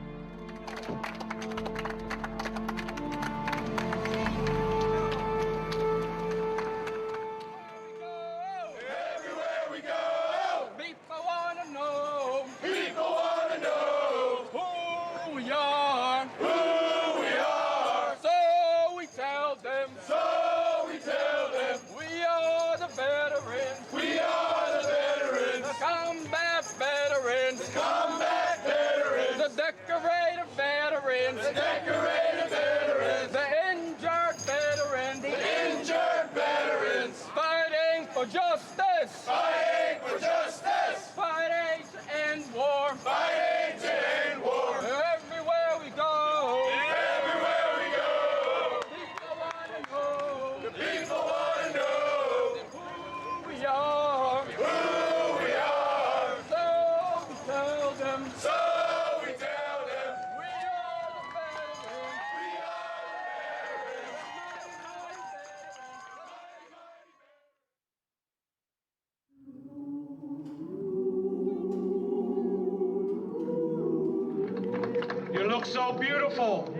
You look so beautiful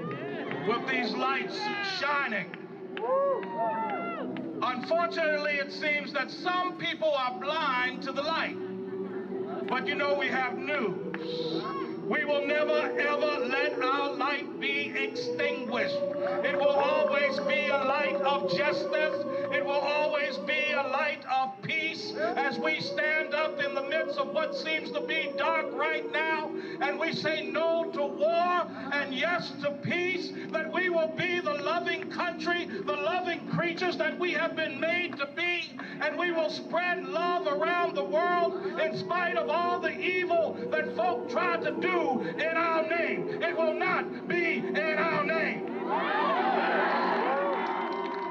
with these lights shining. Unfortunately, it seems that some people are blind to the light. But we have news. We will never, ever let our light be extinguished. It will always be a light of justice. It will always be a light of peace as we stand up in the midst of what seems to be dark right now, and we say no to war and yes to peace, that we will be the loving country, the loving creatures that we have been made to be, and we will spread love around the world in spite of all the evil that folk try to do in our name. It will not be in our name.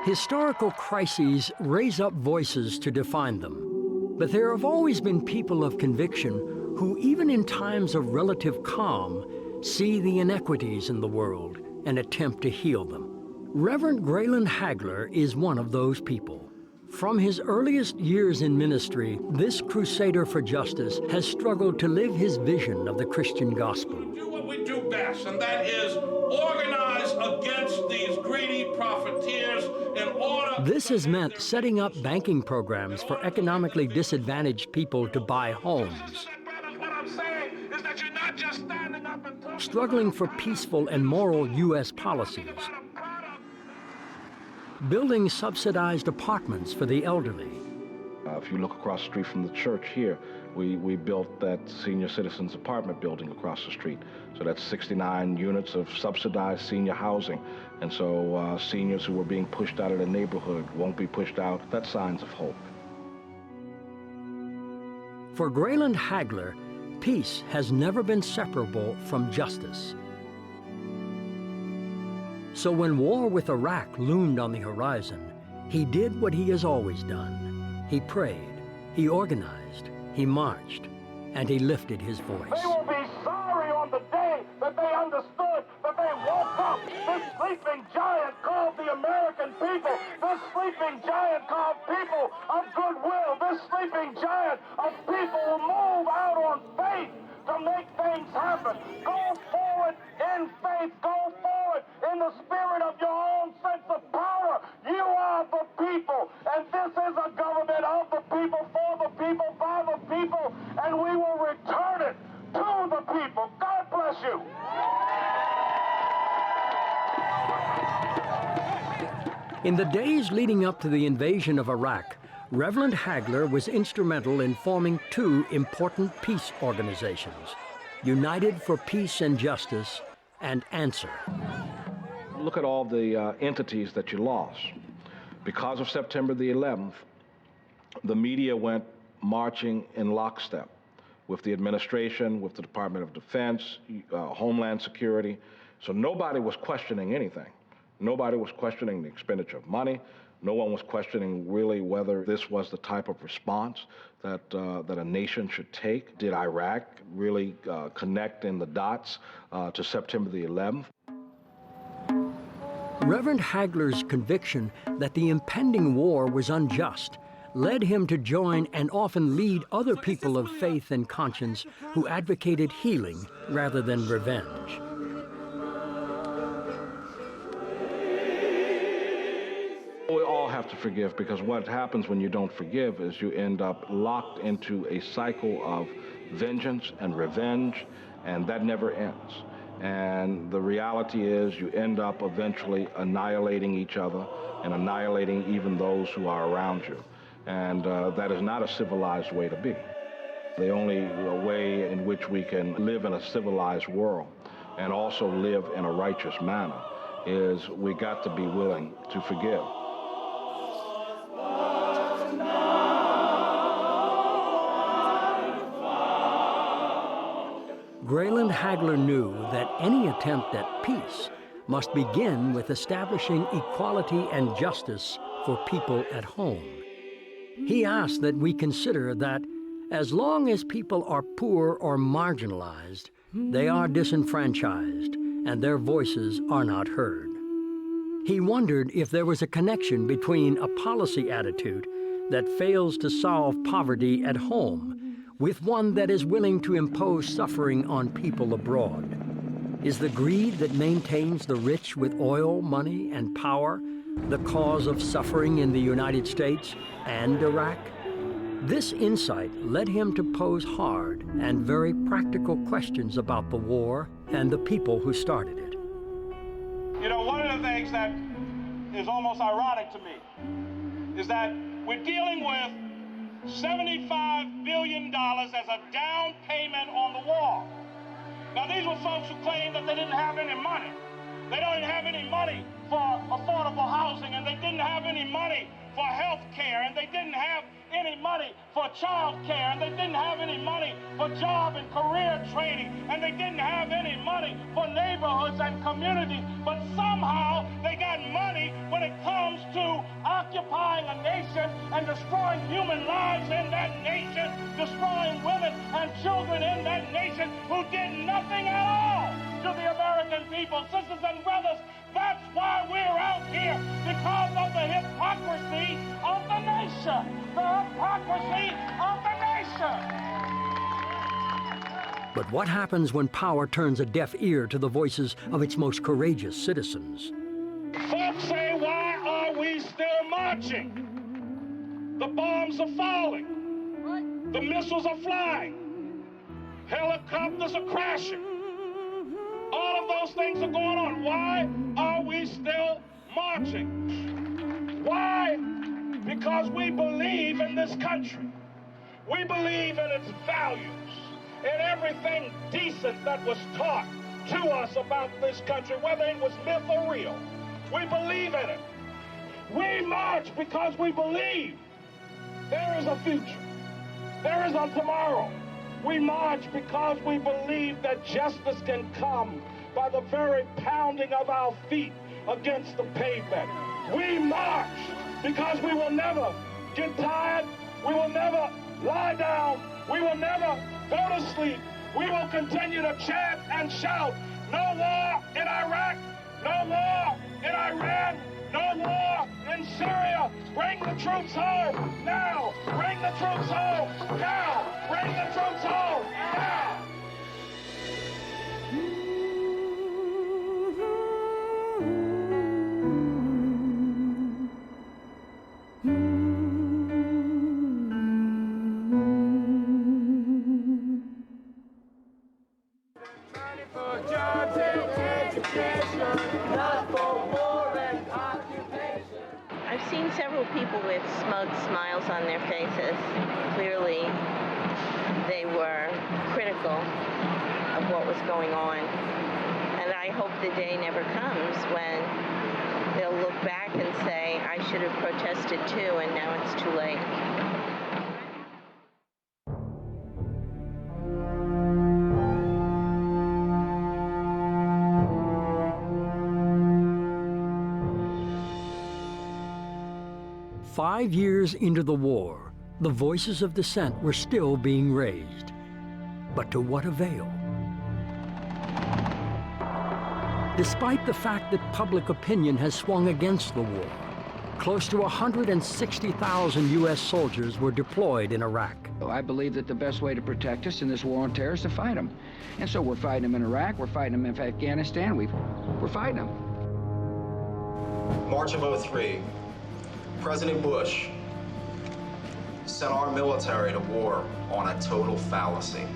Historical crises raise up voices to define them. But there have always been people of conviction who, even in times of relative calm, see the inequities in the world and attempt to heal them. Reverend Grayland Hagler is one of those people. From his earliest years in ministry, this crusader for justice has struggled to live his vision of the Christian gospel. Do what we do best, and that is organize against these greedy profiteers in order... This has meant setting up banking programs for economically disadvantaged people to buy homes. What I'm saying is that you're not just standing up and talking... Struggling for peaceful and moral U.S. policies. Building subsidized apartments for the elderly. If you look across the street from the church here, we built that senior citizens apartment building across the street. So that's 69 units of subsidized senior housing. And so seniors who were being pushed out of the neighborhood won't be pushed out. That's signs of hope. For Grayland Hagler, peace has never been separable from justice. So when war with Iraq loomed on the horizon, he did what he has always done. He prayed, he organized, he marched, and he lifted his voice. They will be sorry on the day that they understood that they woke up. This sleeping giant called the American people. This sleeping giant called people of goodwill. This sleeping giant of people who move out on faith to make things happen. Go forward in faith. Go forward in the spirit of your own sense of power. You are the people, and this is a government of the people, for the people, by the In the days leading up to the invasion of Iraq, Reverend Hagler was instrumental in forming two important peace organizations, United for Peace and Justice and Answer. Look at all the entities that you lost. Because of September the 11th, the media went marching in lockstep with the administration, with the Department of Defense, Homeland Security. So nobody was questioning anything. Nobody was questioning the expenditure of money. No one was questioning really whether this was the type of response that a nation should take. Did Iraq really connect in the dots to September the 11th? Reverend Hagler's conviction that the impending war was unjust led him to join and often lead other people of faith and conscience who advocated healing rather than revenge. We all have to forgive, because what happens when you don't forgive is you end up locked into a cycle of vengeance and revenge, and that never ends. And the reality is you end up eventually annihilating each other and annihilating even those who are around you. And that is not a civilized way to be. The only way in which we can live in a civilized world and also live in a righteous manner is we got to be willing to forgive. Grayland Hagler knew that any attempt at peace must begin with establishing equality and justice for people at home. He asked that we consider that as long as people are poor or marginalized, they are disenfranchised and their voices are not heard. He wondered if there was a connection between a policy attitude that fails to solve poverty at home with one that is willing to impose suffering on people abroad. Is the greed that maintains the rich with oil, money, and power the cause of suffering in the United States and Iraq? This insight led him to pose hard and very practical questions about the war and the people who started it. You know, one of the things that is almost ironic to me is that we're dealing with $75 billion as a down payment on the wall. Now, these were folks who claimed that they didn't have any money. They don't have any money for affordable housing, and they didn't have any money for health care, and they didn't have any money for child care, and they didn't have any money for job and career training, and they didn't have any money for neighborhoods and communities. But somehow they got money when it comes to occupying a nation and destroying human lives in that nation, destroying women and children in that nation who did nothing at all to the American people. Sisters and brothers, that's why we're out here, because of the hypocrisy of the nation. The hypocrisy of the nation. But what happens when power turns a deaf ear to the voices of its most courageous citizens? Folks say, why are we still marching? The bombs are falling. The missiles are flying. Helicopters are crashing. All of those things are going on. Why are we still marching? Why? Because we believe in this country. We believe in its values, in everything decent that was taught to us about this country, whether it was myth or real. We believe in it. We march because we believe there is a future. There is a tomorrow. We march because we believe that justice can come by the very pounding of our feet against the pavement. We march because we will never get tired. We will never lie down. We will never go to sleep. We will continue to chant and shout, no war in Iraq, no war in Iran, no war in Syria. Bring the troops home now. Bring the troops home now. Bring the troops home now. For jobs and education, not for war and occupation. I've seen several people with smug smiles on their faces. Clearly, they were critical of what was going on. And I hope the day never comes when they'll look back and say, I should have protested too, and now it's too late. "5 years into the war, the voices of dissent were still being raised. But to what avail? Despite the fact that public opinion has swung against the war, close to 160,000 U.S. soldiers were deployed in Iraq. I believe that the best way to protect us in this war on terror is to fight them. And so we're fighting them in Iraq, we're fighting them in Afghanistan, we're fighting them. March of '03, President Bush sent our military to war on a total fallacy.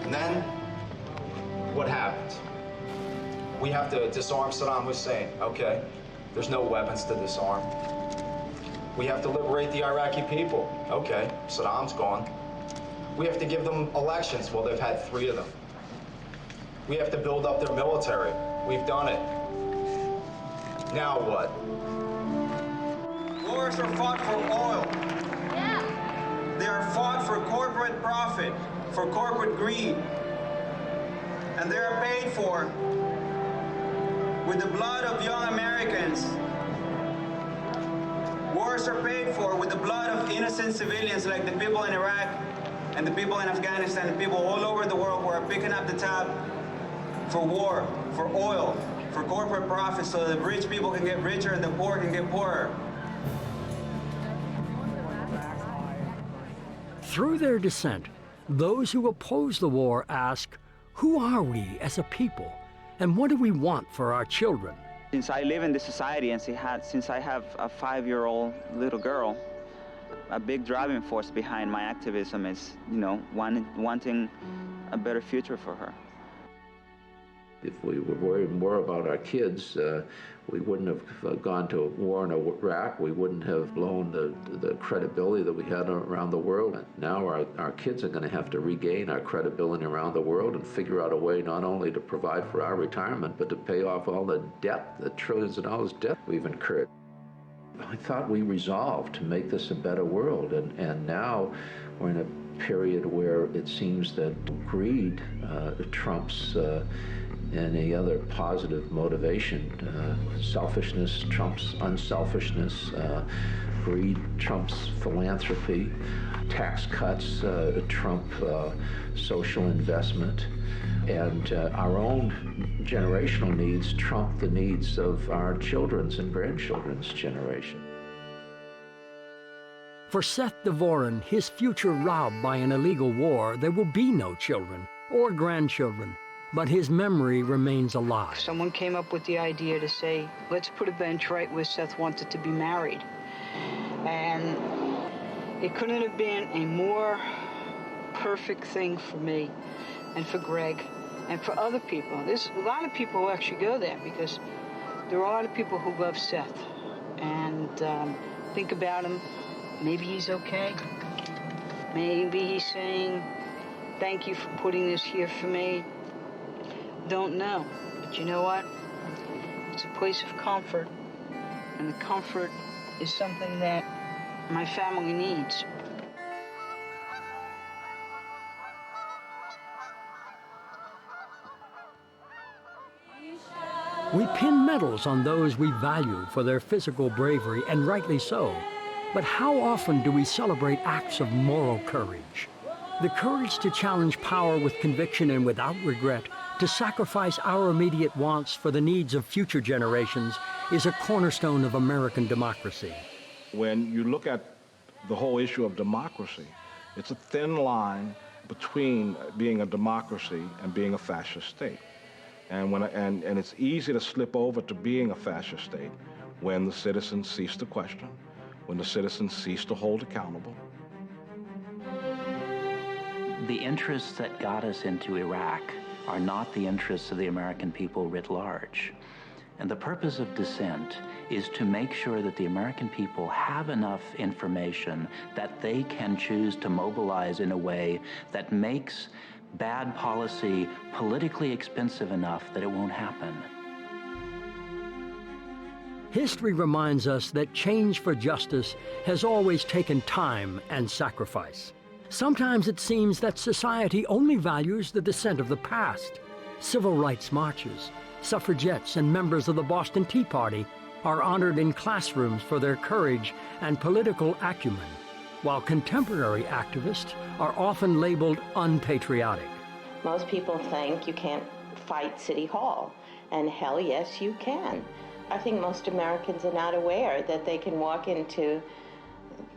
And then, what happens? We have to disarm Saddam Hussein. Okay, there's no weapons to disarm. We have to liberate the Iraqi people. Okay, Saddam's gone. We have to give them elections. Well, they've had 3 of them. We have to build up their military. We've done it. Now what? Wars are fought for oil. Yeah. They are fought for corporate profit, for corporate greed. And they are paid for with the blood of young Americans. Wars are paid for with the blood of innocent civilians like the people in Iraq and the people in Afghanistan and people all over the world who are picking up the tab for war, for oil, for corporate profit so the rich people can get richer and the poor can get poorer. Through their dissent, those who oppose the war ask, who are we as a people, and what do we want for our children? Since I live in this society and since I have a 5-year-old little girl, a big driving force behind my activism is, wanting a better future for her. If we were worried more about our kids, we wouldn't have gone to war in Iraq. We wouldn't have blown the credibility that we had around the world. And now our kids are going to have to regain our credibility around the world and figure out a way not only to provide for our retirement, but to pay off all the debt, the trillions of dollars debt we've incurred. I thought we resolved to make this a better world, and now we're in a period where it seems that greed trumps any other positive motivation. Selfishness trumps unselfishness. Greed trumps philanthropy. Tax cuts trump social investment. And our own generational needs trump the needs of our children's and grandchildren's generation. For Seth Devoren, his future robbed by an illegal war, there will be no children or grandchildren, but his memory remains alive. Someone came up with the idea to say, let's put a bench right where Seth wanted to be married. And it couldn't have been a more perfect thing for me and for Greg and for other people. There's a lot of people who actually go there because there are a lot of people who love Seth and think about him. Maybe he's okay. Maybe he's saying, thank you for putting this here for me. Don't know. But you know what? It's a place of comfort. And the comfort is something that my family needs. We pin medals on those we value for their physical bravery, and rightly so. But how often do we celebrate acts of moral courage? The courage to challenge power with conviction and without regret, to sacrifice our immediate wants for the needs of future generations, is a cornerstone of American democracy. When you look at the whole issue of democracy, it's a thin line between being a democracy and being a fascist state. And it's easy to slip over to being a fascist state when the citizens cease to question, when the citizens cease to hold accountable. The interests that got us into Iraq are not the interests of the American people writ large. And the purpose of Dissent is to make sure that the American people have enough information that they can choose to mobilize in a way that makes bad policy politically expensive enough that it won't happen. History reminds us that change for justice has always taken time and sacrifice. Sometimes it seems that society only values the dissent of the past. Civil rights marches, suffragettes, and members of the Boston Tea Party are honored in classrooms for their courage and political acumen, while contemporary activists are often labeled unpatriotic. Most people think you can't fight City Hall, and hell yes, you can. I think most Americans are not aware that they can walk into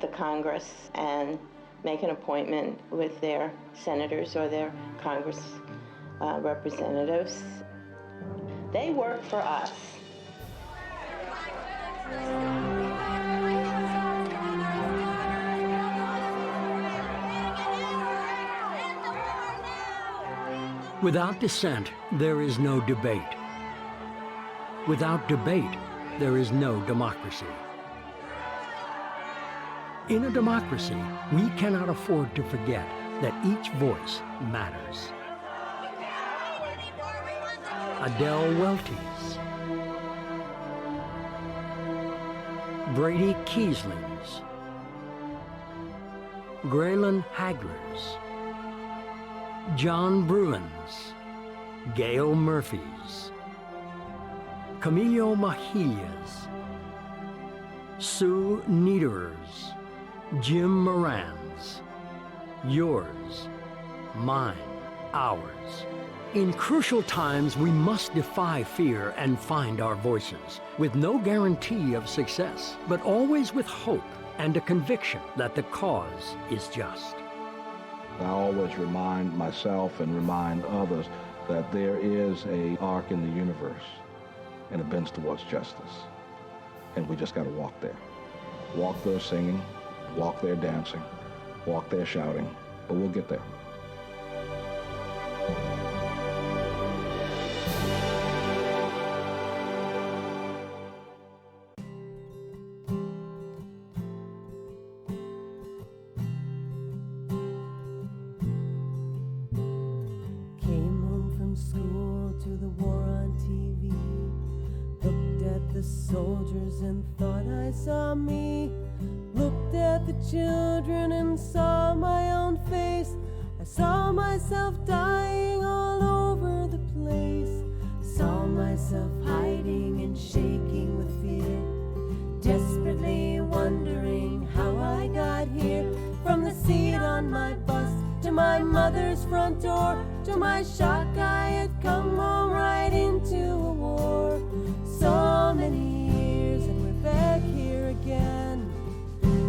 the Congress and make an appointment with their senators or their Congress representatives. They work for us. Without dissent, there is no debate. Without debate, there is no democracy. In a democracy, we cannot afford to forget that each voice matters. Adele Welty's, Brady Kiesling's, Graylin Hager's, John Bruin's, Gail Murphy's, Camilo Mejia's, Sue Niederer's, Jim Moran's, yours, mine, ours. In crucial times, we must defy fear and find our voices, with no guarantee of success, but always with hope and a conviction that the cause is just. I always remind myself and remind others that there is an arc in the universe, and it bends towards justice. And we just got to walk there. Walk there singing, walk there dancing, walk there shouting, but we'll get there. Soldiers and thought I saw me. Looked at the children and saw my own face. I saw myself dying all over the place. Saw myself hiding and shaking with fear, desperately wondering how I got here. From the seat on my bus to my mother's front door, to my shock I had come home right into a war. So many years and we're back here again.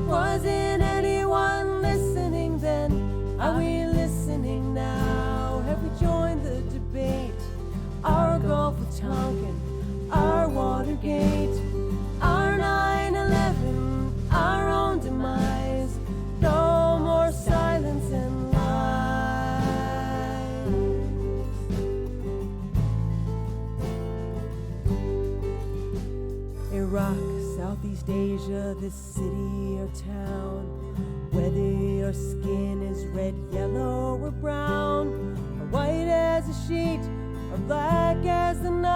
Wasn't anyone listening then? Are we listening now? Have we joined the debate? Our Gulf of Tonkin, our Watergate, our 9/11, our own demise. No more silence and lies. Iraq, Southeast Asia, this city or town, whether your skin is red, yellow, or brown, or white as a sheet, or black as the night.